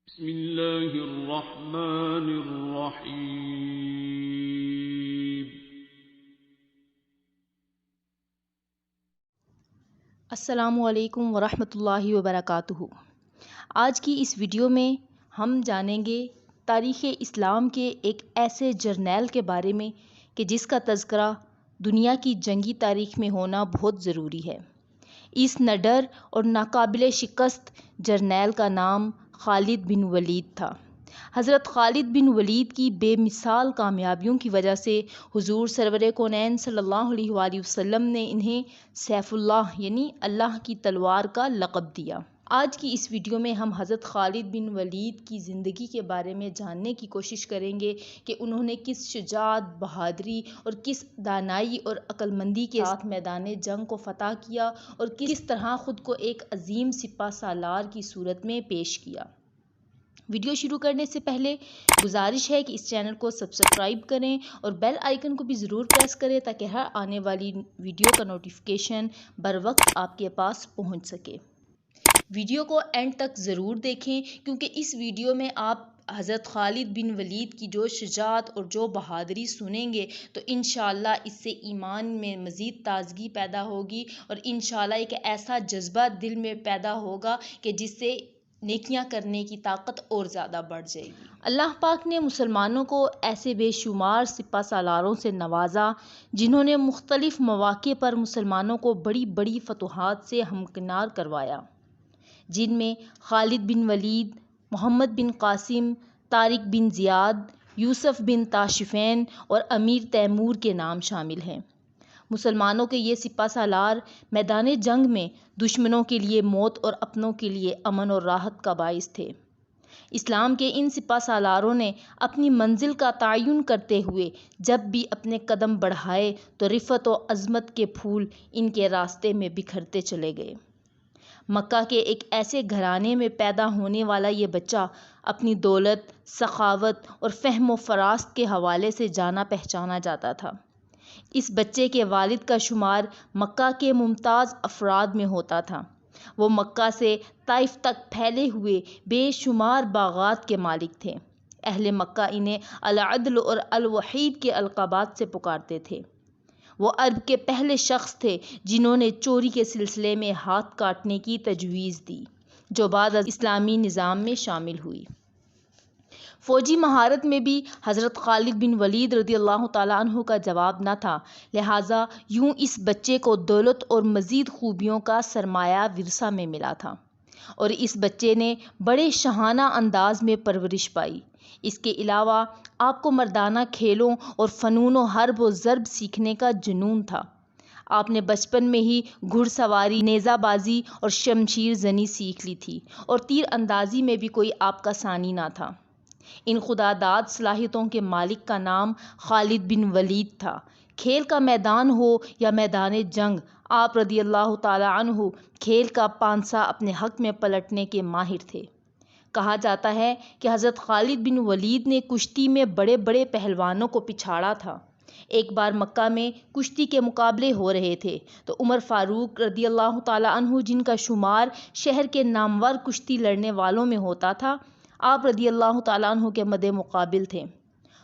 بسم اللہ الرحمن الرحیم۔ السلام علیکم ورحمۃ اللہ وبرکاتہ۔ آج کی اس ویڈیو میں ہم جانیں گے تاریخ اسلام کے ایک ایسے جرنیل کے بارے میں کہ جس کا تذکرہ دنیا کی جنگی تاریخ میں ہونا بہت ضروری ہے۔ اس نڈر اور ناقابل شکست جرنیل کا نام خالد بن ولید تھا۔ حضرت خالد بن ولید کی بے مثال کامیابیوں کی وجہ سے حضور سرور کونین صلی اللہ علیہ وآلہ وسلم نے انہیں سیف اللہ یعنی اللہ کی تلوار کا لقب دیا۔ آج کی اس ویڈیو میں ہم حضرت خالد بن ولید کی زندگی کے بارے میں جاننے کی کوشش کریں گے کہ انہوں نے کس شجاعت، بہادری اور کس دانائی اور عقل مندی کے ساتھ میدان جنگ کو فتح کیا اور کس طرح خود کو ایک عظیم سپہ سالار کی صورت میں پیش کیا۔ ویڈیو شروع کرنے سے پہلے گزارش ہے کہ اس چینل کو سبسکرائب کریں اور بیل آئیکن کو بھی ضرور پریس کریں تاکہ ہر آنے والی ویڈیو کا نوٹیفیکیشن بروقت آپ کے پاس پہنچ سکے۔ ویڈیو کو اینڈ تک ضرور دیکھیں کیونکہ اس ویڈیو میں آپ حضرت خالد بن ولید کی جو شجاعت اور جو بہادری سنیں گے تو انشاءاللہ اس سے ایمان میں مزید تازگی پیدا ہوگی اور انشاءاللہ ایک ایسا جذبہ دل میں پیدا ہوگا کہ جس سے نیکیاں کرنے کی طاقت اور زیادہ بڑھ جائے گی۔ اللہ پاک نے مسلمانوں کو ایسے بے شمار سپہ سالاروں سے نوازا جنہوں نے مختلف مواقع پر مسلمانوں کو بڑی بڑی فتوحات سے ہمکنار کروایا، جن میں خالد بن ولید، محمد بن قاسم، طارق بن زیاد، یوسف بن تاشفین اور امیر تیمور کے نام شامل ہیں۔ مسلمانوں کے یہ سپہ سالار میدان جنگ میں دشمنوں کے لیے موت اور اپنوں کے لیے امن اور راحت کا باعث تھے۔ اسلام کے ان سپہ سالاروں نے اپنی منزل کا تعین کرتے ہوئے جب بھی اپنے قدم بڑھائے تو رفعت و عظمت کے پھول ان کے راستے میں بکھرتے چلے گئے۔ مکہ کے ایک ایسے گھرانے میں پیدا ہونے والا یہ بچہ اپنی دولت، سخاوت اور فہم و فراست کے حوالے سے جانا پہچانا جاتا تھا۔ اس بچے کے والد کا شمار مکہ کے ممتاز افراد میں ہوتا تھا۔ وہ مکہ سے طائف تک پھیلے ہوئے بے شمار باغات کے مالک تھے۔ اہل مکہ انہیں العدل اور الوحید کے القابات سے پکارتے تھے۔ وہ عرب کے پہلے شخص تھے جنہوں نے چوری کے سلسلے میں ہاتھ کاٹنے کی تجویز دی، جو بعد از اسلامی نظام میں شامل ہوئی۔ فوجی مہارت میں بھی حضرت خالد بن ولید رضی اللہ تعالیٰ عنہ کا جواب نہ تھا، لہٰذا یوں اس بچے کو دولت اور مزید خوبیوں کا سرمایہ ورثہ میں ملا تھا اور اس بچے نے بڑے شاہانہ انداز میں پرورش پائی۔ اس کے علاوہ آپ کو مردانہ کھیلوں اور فنون و حرب و ضرب سیکھنے کا جنون تھا۔ آپ نے بچپن میں ہی گھڑ سواری، نیزہ بازی اور شمشیر زنی سیکھ لی تھی اور تیر اندازی میں بھی کوئی آپ کا ثانی نہ تھا۔ ان خداداد صلاحیتوں کے مالک کا نام خالد بن ولید تھا۔ کھیل کا میدان ہو یا میدان جنگ، آپ رضی اللہ تعالیٰ عنہ کھیل کا پانسا اپنے حق میں پلٹنے کے ماہر تھے۔ کہا جاتا ہے کہ حضرت خالد بن ولید نے کشتی میں بڑے بڑے پہلوانوں کو پچھاڑا تھا۔ ایک بار مکہ میں کشتی کے مقابلے ہو رہے تھے تو عمر فاروق رضی اللہ تعالیٰ عنہ، جن کا شمار شہر کے نامور کشتی لڑنے والوں میں ہوتا تھا، آپ رضی اللہ تعالیٰ عنہ کے مد مقابل تھے۔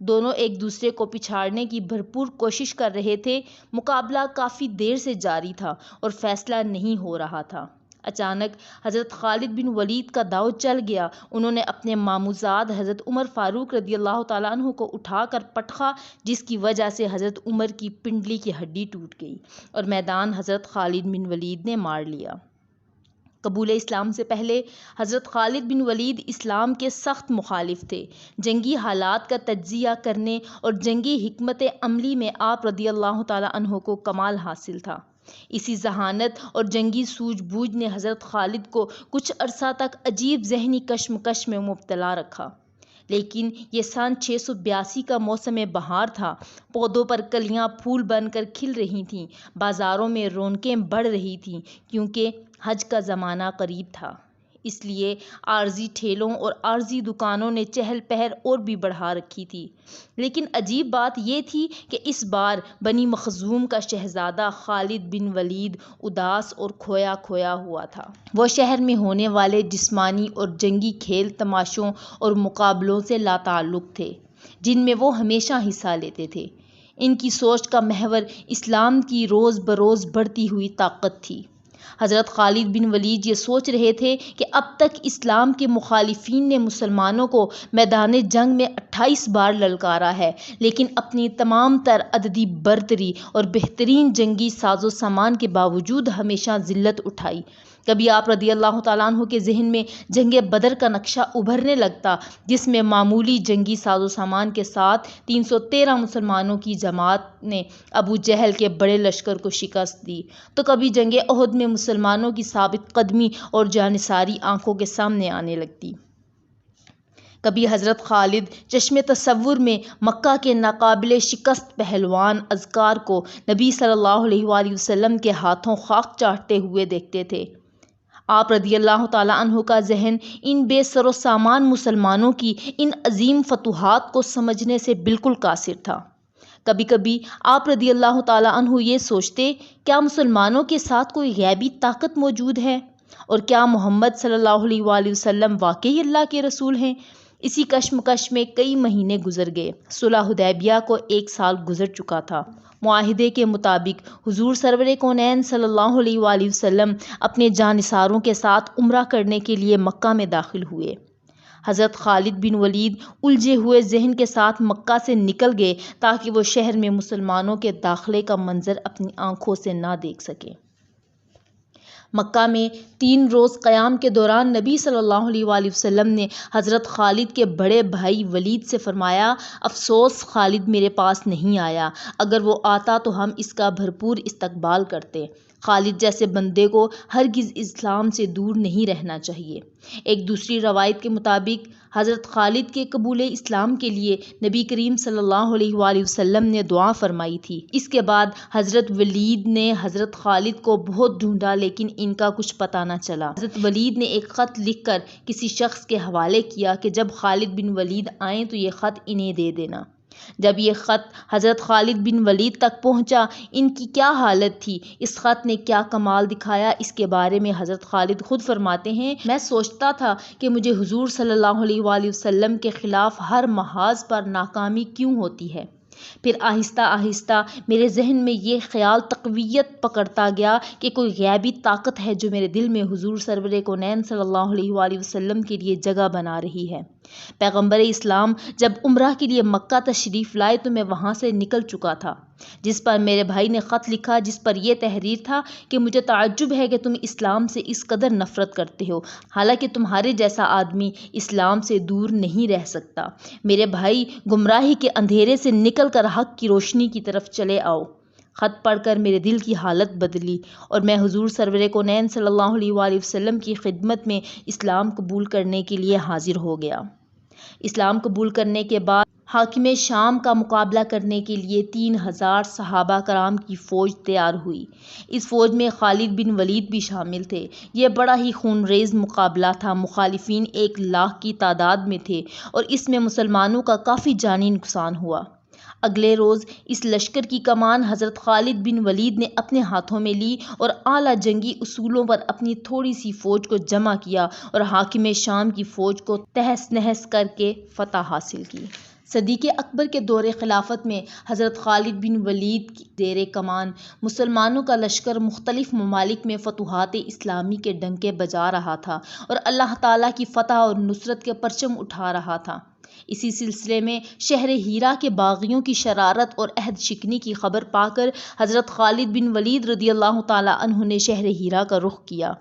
دونوں ایک دوسرے کو پچھاڑنے کی بھرپور کوشش کر رہے تھے۔ مقابلہ کافی دیر سے جاری تھا اور فیصلہ نہیں ہو رہا تھا۔ اچانک حضرت خالد بن ولید کا داؤ چل گیا۔ انہوں نے اپنے ماموزاد حضرت عمر فاروق رضی اللہ تعالیٰ عنہ کو اٹھا کر پٹخا، جس کی وجہ سے حضرت عمر کی پنڈلی کی ہڈی ٹوٹ گئی اور میدان حضرت خالد بن ولید نے مار لیا۔ قبول اسلام سے پہلے حضرت خالد بن ولید اسلام کے سخت مخالف تھے۔ جنگی حالات کا تجزیہ کرنے اور جنگی حکمت عملی میں آپ رضی اللہ تعالیٰ عنہ کو کمال حاصل تھا۔ اسی ذہانت اور جنگی سوجھ بوجھ نے حضرت خالد کو کچھ عرصہ تک عجیب ذہنی کشمکش میں مبتلا رکھا، لیکن یہ سن 682 کا موسم بہار تھا۔ پودوں پر کلیاں پھول بن کر کھل رہی تھیں، بازاروں میں رونقیں بڑھ رہی تھیں کیونکہ حج کا زمانہ قریب تھا۔ اس لیے عارضی ٹھیلوں اور عارضی دکانوں نے چہل پہل اور بھی بڑھا رکھی تھی۔ لیکن عجیب بات یہ تھی کہ اس بار بنی مخزوم کا شہزادہ خالد بن ولید اداس اور کھویا کھویا ہوا تھا۔ وہ شہر میں ہونے والے جسمانی اور جنگی کھیل تماشوں اور مقابلوں سے لاتعلق تھے جن میں وہ ہمیشہ حصہ لیتے تھے۔ ان کی سوچ کا محور اسلام کی روز بروز بڑھتی ہوئی طاقت تھی۔ حضرت خالد بن ولید یہ سوچ رہے تھے کہ اب تک اسلام کے مخالفین نے مسلمانوں کو میدان جنگ میں 28 بار للکارا ہے، لیکن اپنی تمام تر عددی برتری اور بہترین جنگی ساز و سامان کے باوجود ہمیشہ ذلت اٹھائی۔ کبھی آپ رضی اللہ تعالیٰ عنہ کے ذہن میں جنگ بدر کا نقشہ ابھرنے لگتا، جس میں معمولی جنگی ساز و سامان کے ساتھ 313 مسلمانوں کی جماعت نے ابو جہل کے بڑے لشکر کو شکست دی، تو کبھی جنگ احد میں مسلمانوں کی ثابت قدمی اور جانثاری آنکھوں کے سامنے آنے لگتی۔ کبھی حضرت خالد چشم تصور میں مکہ کے ناقابل شکست پہلوان اذکار کو نبی صلی اللہ علیہ وآلہ وسلم کے ہاتھوں خاک چاٹتے ہوئے دیکھتے تھے۔ آپ رضی اللہ تعالیٰ عنہ کا ذہن ان بے سر و سامان مسلمانوں کی ان عظیم فتوحات کو سمجھنے سے بالکل قاصر تھا۔ کبھی کبھی آپ رضی اللہ تعالیٰ عنہ یہ سوچتے، کیا مسلمانوں کے ساتھ کوئی غیبی طاقت موجود ہے، اور کیا محمد صلی اللہ علیہ وآلہ وسلم واقعی اللہ کے رسول ہیں؟ اسی کشمکش میں کئی مہینے گزر گئے۔ صلح حدیبیہ کو 1 سال گزر چکا تھا۔ معاہدے کے مطابق حضور سرور کونین صلی اللہ علیہ وآلہ وسلم اپنے جانثاروں کے ساتھ عمرہ کرنے کے لیے مکہ میں داخل ہوئے۔ حضرت خالد بن ولید الجھے ہوئے ذہن کے ساتھ مکہ سے نکل گئے تاکہ وہ شہر میں مسلمانوں کے داخلے کا منظر اپنی آنکھوں سے نہ دیکھ سکیں۔ مکہ میں 3 روز قیام کے دوران نبی صلی اللہ علیہ وآلہ وسلم نے حضرت خالد کے بڑے بھائی ولید سے فرمایا، افسوس خالد میرے پاس نہیں آیا، اگر وہ آتا تو ہم اس کا بھرپور استقبال کرتے۔ خالد جیسے بندے کو ہرگز اسلام سے دور نہیں رہنا چاہیے۔ ایک دوسری روایت کے مطابق حضرت خالد کے قبول اسلام کے لیے نبی کریم صلی اللہ علیہ وآلہ وسلم نے دعا فرمائی تھی۔ اس کے بعد حضرت ولید نے حضرت خالد کو بہت ڈھونڈا لیکن ان کا کچھ پتہ نہ چلا۔ حضرت ولید نے ایک خط لکھ کر کسی شخص کے حوالے کیا کہ جب خالد بن ولید آئیں تو یہ خط انہیں دے دینا۔ جب یہ خط حضرت خالد بن ولید تک پہنچا، ان کی کیا حالت تھی، اس خط نے کیا کمال دکھایا، اس کے بارے میں حضرت خالد خود فرماتے ہیں، میں سوچتا تھا کہ مجھے حضور صلی اللہ علیہ وآلہ وسلم کے خلاف ہر محاذ پر ناکامی کیوں ہوتی ہے۔ پھر آہستہ آہستہ میرے ذہن میں یہ خیال تقویت پکڑتا گیا کہ کوئی غیبی طاقت ہے جو میرے دل میں حضور سرور کونین صلی اللہ علیہ وآلہ وسلم کے لیے جگہ بنا رہی ہے۔ پیغمبر اسلام جب عمرہ کے لیے مکہ تشریف لائے تو میں وہاں سے نکل چکا تھا، جس پر میرے بھائی نے خط لکھا جس پر یہ تحریر تھا کہ مجھے تعجب ہے کہ تم اسلام سے اس قدر نفرت کرتے ہو، حالانکہ تمہارے جیسا آدمی اسلام سے دور نہیں رہ سکتا۔ میرے بھائی، گمراہی کے اندھیرے سے نکل کر حق کی روشنی کی طرف چلے آؤ۔ خط پڑھ کر میرے دل کی حالت بدلی اور میں حضور سرور کونین صلی اللہ علیہ وآلہ وسلم کی خدمت میں اسلام قبول کرنے کے لیے حاضر ہو گیا۔ اسلام قبول کرنے کے بعد حاکم شام کا مقابلہ کرنے کے لیے 3000 صحابہ کرام کی فوج تیار ہوئی۔ اس فوج میں خالد بن ولید بھی شامل تھے۔ یہ بڑا ہی خونریز مقابلہ تھا۔ مخالفین 1 لاکھ کی تعداد میں تھے اور اس میں مسلمانوں کا کافی جانی نقصان ہوا۔ اگلے روز اس لشکر کی کمان حضرت خالد بن ولید نے اپنے ہاتھوں میں لی اور اعلیٰ جنگی اصولوں پر اپنی تھوڑی سی فوج کو جمع کیا اور حاکم شام کی فوج کو تہس نہس کر کے فتح حاصل کی۔ صدیق اکبر کے دور خلافت میں حضرت خالد بن ولید کی زیر کمان مسلمانوں کا لشکر مختلف ممالک میں فتوحات اسلامی کے ڈنکے بجا رہا تھا اور اللہ تعالیٰ کی فتح اور نصرت کے پرچم اٹھا رہا تھا۔ اسی سلسلے میں شہر ہیرا کے باغیوں کی شرارت اور عہد شکنی کی خبر پا کر حضرت خالد بن ولید رضی اللہ تعالیٰ عنہ نے شہر ہیرا کا رخ کیا۔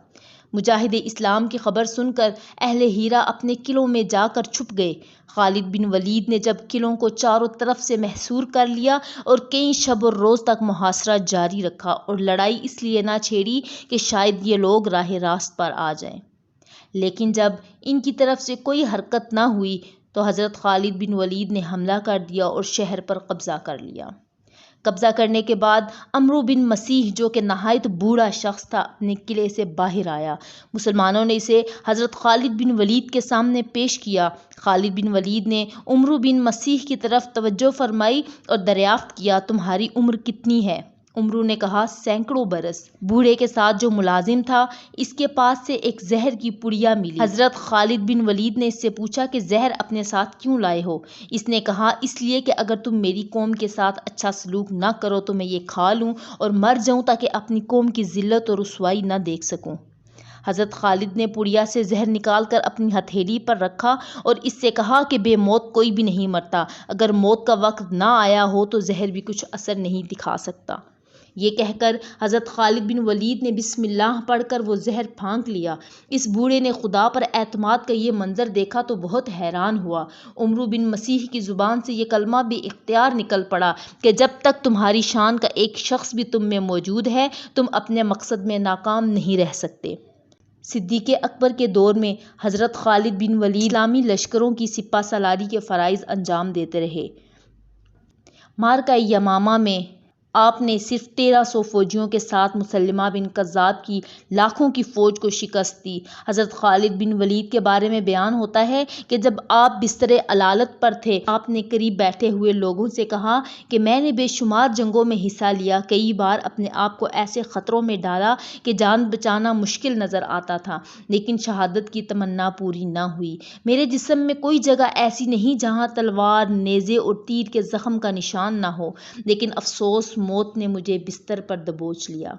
مجاہد اسلام کی خبر سن کر اہل ہیرا اپنے قلعوں میں جا کر چھپ گئے۔ خالد بن ولید نے جب قلعوں کو چاروں طرف سے محصور کر لیا اور کئی شب و روز تک محاصرہ جاری رکھا اور لڑائی اس لیے نہ چھیڑی کہ شاید یہ لوگ راہ راست پر آ جائیں، لیکن جب ان کی طرف سے کوئی حرکت نہ ہوئی تو حضرت خالد بن ولید نے حملہ کر دیا اور شہر پر قبضہ کر لیا۔ قبضہ کرنے کے بعد عمرو بن مسیح جو کہ نہایت بوڑھا شخص تھا اپنے قلعے سے باہر آیا۔ مسلمانوں نے اسے حضرت خالد بن ولید کے سامنے پیش کیا۔ خالد بن ولید نے عمرو بن مسیح کی طرف توجہ فرمائی اور دریافت کیا تمہاری عمر کتنی ہے؟ عمرو نے کہا سینکڑوں برس۔ بوڑھے کے ساتھ جو ملازم تھا اس کے پاس سے ایک زہر کی پڑیا ملی۔ حضرت خالد بن ولید نے اس سے پوچھا کہ زہر اپنے ساتھ کیوں لائے ہو؟ اس نے کہا اس لیے کہ اگر تم میری قوم کے ساتھ اچھا سلوک نہ کرو تو میں یہ کھا لوں اور مر جاؤں تاکہ اپنی قوم کی ذلت اور رسوائی نہ دیکھ سکوں۔ حضرت خالد نے پڑیا سے زہر نکال کر اپنی ہتھیلی پر رکھا اور اس سے کہا کہ بے موت کوئی بھی نہیں مرتا، اگر موت کا وقت نہ آیا ہو تو زہر بھی کچھ اثر نہیں دکھا سکتا۔ یہ کہہ کر حضرت خالد بن ولید نے بسم اللہ پڑھ کر وہ زہر پھانک لیا۔ اس بوڑھے نے خدا پر اعتماد کا یہ منظر دیکھا تو بہت حیران ہوا۔ عمرو بن مسیح کی زبان سے یہ کلمہ بے اختیار نکل پڑا کہ جب تک تمہاری شان کا ایک شخص بھی تم میں موجود ہے تم اپنے مقصد میں ناکام نہیں رہ سکتے۔ صدیق اکبر کے دور میں حضرت خالد بن ولید اسلامی لشکروں کی سپہ سالاری کے فرائض انجام دیتے رہے۔ معرکہ یمامہ میں آپ نے صرف 1300 فوجیوں کے ساتھ مسلمہ بن کذاب کی لاکھوں کی فوج کو شکست دی۔ حضرت خالد بن ولید کے بارے میں بیان ہوتا ہے کہ جب آپ بستر علالت پر تھے آپ نے قریب بیٹھے ہوئے لوگوں سے کہا کہ میں نے بے شمار جنگوں میں حصہ لیا، کئی بار اپنے آپ کو ایسے خطروں میں ڈالا کہ جان بچانا مشکل نظر آتا تھا، لیکن شہادت کی تمنا پوری نہ ہوئی۔ میرے جسم میں کوئی جگہ ایسی نہیں جہاں تلوار، نیزے اور تیر کے زخم کا نشان نہ ہو، لیکن افسوس موت نے مجھے بستر پر دبوچ لیا۔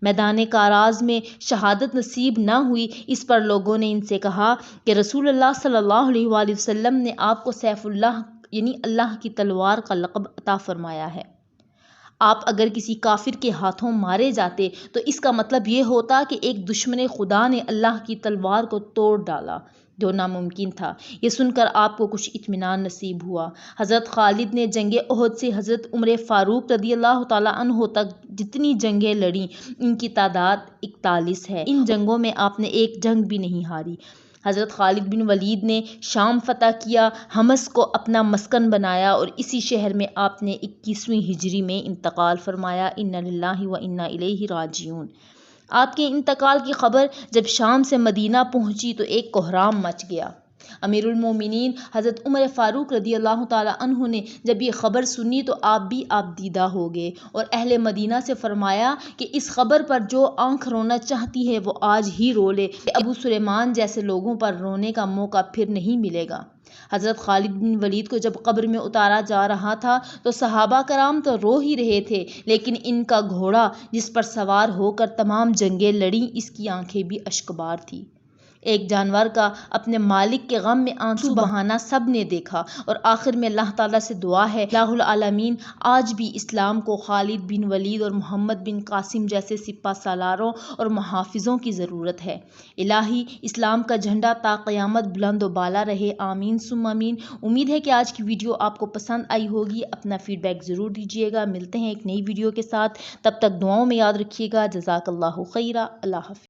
میدان کاراز میں شہادت نصیب نہ ہوئی۔ اس پر لوگوں نے ان سے کہا کہ رسول اللہ صلی اللہ علیہ وآلہ وسلم نے آپ کو سیف اللہ یعنی اللہ کی تلوار کا لقب عطا فرمایا ہے۔ آپ اگر کسی کافر کے ہاتھوں مارے جاتے تو اس کا مطلب یہ ہوتا کہ ایک دشمن خدا نے اللہ کی تلوار کو توڑ ڈالا، جو ناممکن تھا۔ یہ سن کر آپ کو کچھ اطمینان نصیب ہوا۔ حضرت خالد نے جنگ احد سے حضرت عمر فاروق رضی اللہ تعالیٰ عنہ تک جتنی جنگیں لڑیں ان کی تعداد 41 ہے۔ ان جنگوں میں آپ نے ایک جنگ بھی نہیں ہاری۔ حضرت خالد بن ولید نے شام فتح کیا، حمص کو اپنا مسکن بنایا اور اسی شہر میں آپ نے 21ویں ہجری میں انتقال فرمایا۔ انا للہ و انا الیہ راجعون۔ آپ کے انتقال کی خبر جب شام سے مدینہ پہنچی تو ایک کوہرام مچ گیا۔ امیر المومنین حضرت عمر فاروق رضی اللہ تعالیٰ عنہ نے جب یہ خبر سنی تو آپ بھی آپ دیدہ ہو گئے اور اہل مدینہ سے فرمایا کہ اس خبر پر جو آنکھ رونا چاہتی ہے وہ آج ہی رو لے، کہ ابو سلیمان جیسے لوگوں پر رونے کا موقع پھر نہیں ملے گا۔ حضرت خالد بن ولید کو جب قبر میں اتارا جا رہا تھا تو صحابہ کرام تو رو ہی رہے تھے، لیکن ان کا گھوڑا جس پر سوار ہو کر تمام جنگیں لڑیں اس کی آنکھیں بھی اشکبار تھیں۔ ایک جانور کا اپنے مالک کے غم میں آنسو بہانا سب نے دیکھا، اور آخر میں اللہ تعالیٰ سے دعا ہے الہ العالمین آج بھی اسلام کو خالد بن ولید اور محمد بن قاسم جیسے سپہ سالاروں اور محافظوں کی ضرورت ہے۔ الہی اسلام کا جھنڈا تا قیامت بلند و بالا رہے، آمین ثم آمین۔ امید ہے کہ آج کی ویڈیو آپ کو پسند آئی ہوگی۔ اپنا فیڈ بیک ضرور دیجیے گا۔ ملتے ہیں ایک نئی ویڈیو کے ساتھ، تب تک دعاؤں میں یاد رکھیے گا۔ جزاک اللہ خیرہ۔ اللہ حافظ۔